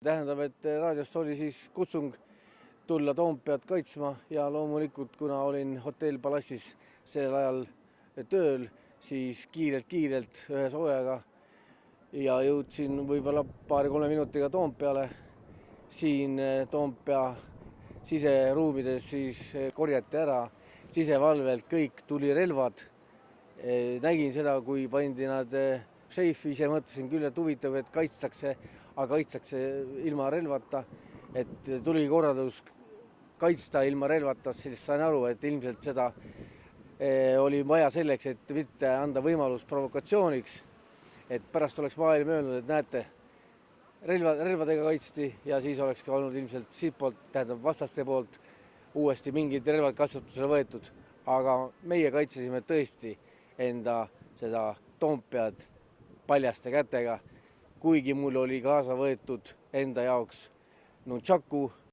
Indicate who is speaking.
Speaker 1: Tähendab, et raadiost oli siis kutsung tulla Toompead kaitsma ja loomulikult, kuna olin hotell Palassis sellel ajal tööl, siis kiirelt ühe soojaga ja jõudsin võib-olla 2-3 minutiga Toompeale. Siin Toompea siseruumides siis korjati ära sisevalvelt kõik tulirelvad. Nägin seda, kui pandi nad šeifi, ise mõtlesin küll, et huvitav, et kaitstakse ilma relvata, et tuli korraldus kaitsta ilma relvata, siis sain aru, et ilmselt seda oli vaja selleks, et mitte anda võimalust provokatsiooniks, et pärast oleks maailm öelnud, et näete, relvadega kaitsti ja siis oleks ka olnud ilmselt siit poolt, tähendab vastaste poolt uuesti mingid relvad kasutusele võetud, aga meie kaitsesime tõesti enda seda Toompead paljaste kätega, kuigi mul oli kaasa võetud enda jaoks nunchaku